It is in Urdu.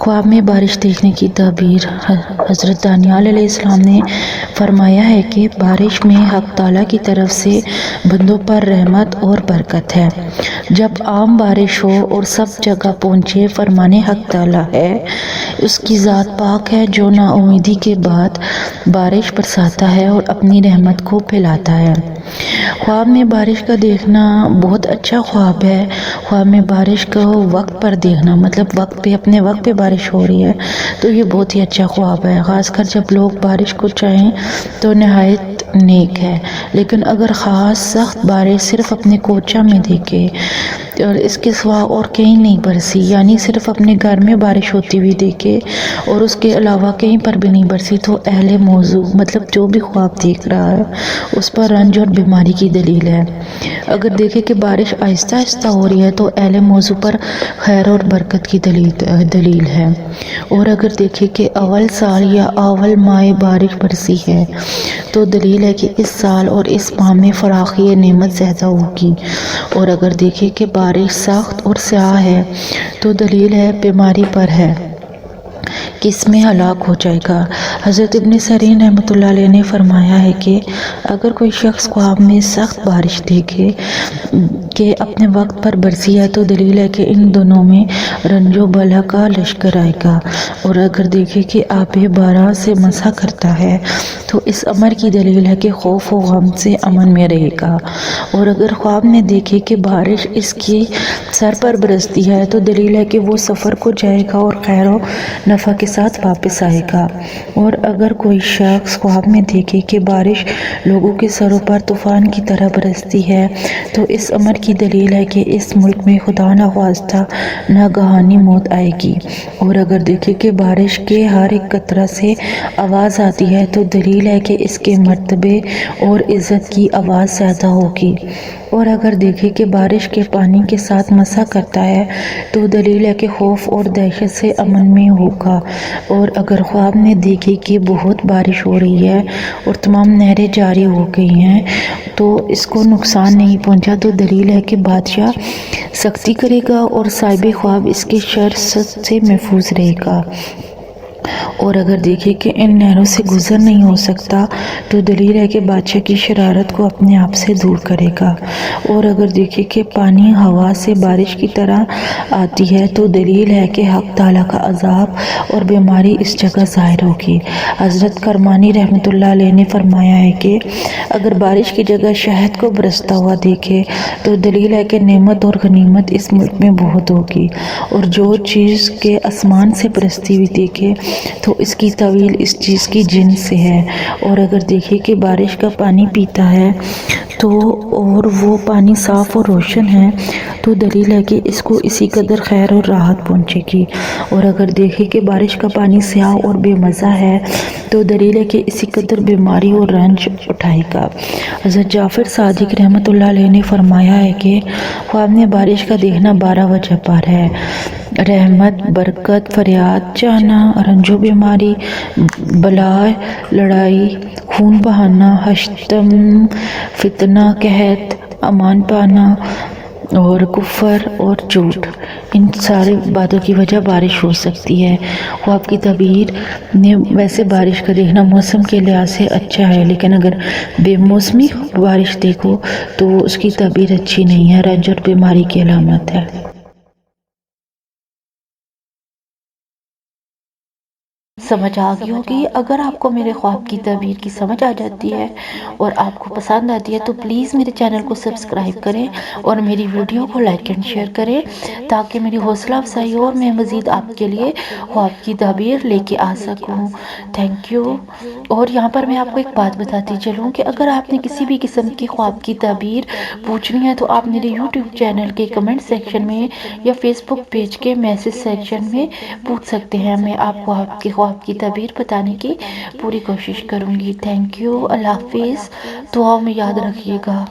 خواب میں بارش دیکھنے کی تعبیر۔ حضرت دانیال علیہ السلام نے فرمایا ہے کہ بارش میں حق تعالیٰ کی طرف سے بندوں پر رحمت اور برکت ہے۔ جب عام بارش ہو اور سب جگہ پہنچے، فرمانے حق تعالیٰ ہے، اس کی ذات پاک ہے جو نا امیدی کے بعد بارش برساتا ہے اور اپنی رحمت کو پھیلاتا ہے۔ خواب میں بارش کا دیکھنا بہت اچھا خواب ہے۔ خواب میں بارش کو وقت پر دیکھنا، مطلب وقت پہ، اپنے وقت پہ بارش ہو رہی ہے تو یہ بہت ہی اچھا خواب ہے، خاص کر جب لوگ بارش کو چاہیں تو نہایت نیک ہے۔ لیکن اگر خاص سخت بارش صرف اپنے کوچہ میں دیکھے اور اس کے سوا اور کہیں نہیں برسی، یعنی صرف اپنے گھر میں بارش ہوتی ہوئی دیکھے اور اس کے علاوہ کہیں پر بھی نہیں برسی، تو اہل موضوع، مطلب جو بھی خواب دیکھ رہا ہے، اس پر رنج اور بیماری کی دلیل ہے۔ اگر دیکھے کہ بارش آہستہ آہستہ ہو رہی ہے تو اہل موضوع پر خیر اور برکت کی دلیل ہے۔ اور اگر دیکھے کہ اول سال یا اول ماہ بارش برسی ہے تو دلیل ہے کہ اس سال اور اس ماہ میں فراخی نعمت زیادہ ہوگی۔ اور اگر دیکھے کہ بارش سخت اور سیاہ ہے تو دلیل ہے بیماری پر ہے کہ اس میں ہلاک ہو جائے گا۔ حضرت ابن سیرین رحمۃ اللہ علیہ نے فرمایا ہے کہ اگر کوئی شخص خواب میں سخت بارش دیکھے کہ اپنے وقت پر برسی ہے تو دلیل ہے کہ ان دنوں میں رنج و بلا کا لشکر آئے گا۔ اور اگر دیکھے کہ آب باران سے مسح کرتا ہے تو اس امر کی دلیل ہے کہ خوف و غم سے امن میں رہے گا۔ اور اگر خواب میں دیکھے کہ بارش اس کی سر پر برستی ہے تو دلیل ہے کہ وہ سفر کو جائے گا اور خیر و نفع کے ساتھ واپس آئے گا۔ اور اگر کوئی شخص خواب میں دیکھے کہ بارش لوگوں کے سروں پر طوفان کی طرح برستی ہے تو اس امر کی دلیل ہے کہ اس ملک میں خدا نخواستہ ناگہانی موت آئے گی۔ اور اگر دیکھے کہ بارش کے ہر ایک قطرہ سے آواز آتی ہے تو دلیل ہے کہ اس کے مرتبے اور عزت کی آواز زیادہ ہوگی۔ اور اگر دیکھے کہ بارش کے پانی کے ساتھ مسح کرتا ہے تو دلیل ہے کہ خوف اور دہشت سے امن میں ہوگا۔ اور اگر خواب میں دیکھے کہ بہت بارش ہو رہی ہے اور تمام نہریں جاری ہو گئی ہیں تو اس کو نقصان نہیں پہنچا تو دلیل ہے کہ بادشاہ سختی کرے گا اور صاحب خواب اس کے شر سے محفوظ رہے گا۔ اور اگر دیکھے کہ ان نہروں سے گزر نہیں ہو سکتا تو دلیل ہے کہ بادشاہ کی شرارت کو اپنے آپ سے دور کرے گا۔ اور اگر دیکھے کہ پانی ہوا سے بارش کی طرح آتی ہے تو دلیل ہے کہ حق تعالیٰ کا عذاب اور بیماری اس جگہ ظاہر ہوگی۔ حضرت کرمانی رحمۃ اللہ علیہ نے فرمایا ہے کہ اگر بارش کی جگہ شہد کو برستا ہوا دیکھے تو دلیل ہے کہ نعمت اور غنیمت اس ملک میں بہت ہوگی۔ اور جو چیز کے آسمان سے برستی ہوئی دیکھے تو اس کی تعویل اس چیز کی جنس سے ہے۔ اور اگر دیکھے کہ بارش کا پانی پیتا ہے تو اور وہ پانی صاف اور روشن ہے تو دلیل ہے کہ اس کو اسی قدر خیر اور راحت پہنچے گی۔ اور اگر دیکھے کہ بارش کا پانی سیاہ اور بے مزہ ہے تو دلیل ہے کہ اسی قدر بیماری اور رنج اٹھائے گا۔ حضرت جعفر صادق رحمۃ اللہ علیہ نے فرمایا ہے کہ خواب میں بارش کا دیکھنا 12 وجہ پر ہے: رحمت، برکت، فریاد چاہنا، رنج و بیماری، بلا، لڑائی، خون بہانا، حشتم، فتنہ، قحط، امان پانا اور کفر اور جھوٹ۔ ان ساری باتوں کی وجہ بارش ہو سکتی ہے۔ خواب کی تعبیر نے ویسے بارش کا دیکھنا موسم کے لحاظ سے اچھا ہے، لیکن اگر بے موسمی بارش دیکھو تو اس کی تعبیر اچھی نہیں ہے، رنج اور بیماری کی علامت ہے۔ سمجھ آ گئی ہوگی۔ اگر آپ کو میرے خواب کی تعبیر کی سمجھ آ جاتی ہے اور آپ کو پسند آتی ہے تو پلیز میرے چینل کو سبسکرائب کریں اور میری ویڈیو کو لائک اینڈ شیئر کریں تاکہ میری حوصلہ افزائی ہو اور میں مزید آپ کے لیے خواب کی تعبیر لے کے آ سکوں۔ Thank you. اور یہاں پر میں آپ کو ایک بات بتاتی چلوں کہ اگر آپ نے کسی بھی قسم کی خواب کی تعبیر پوچھنی ہے تو آپ میرے یوٹیوب چینل کے کمنٹ سیکشن میں یا فیس بک پیج کے میسج سیکشن میں پوچھ سکتے ہیں۔ میں آپ کو آپ کے خواب کی تعبیر بتانے کی پوری کوشش کروں گی۔ Thank you. اللہ حافظ۔ دعاؤں میں یاد رکھیے گا۔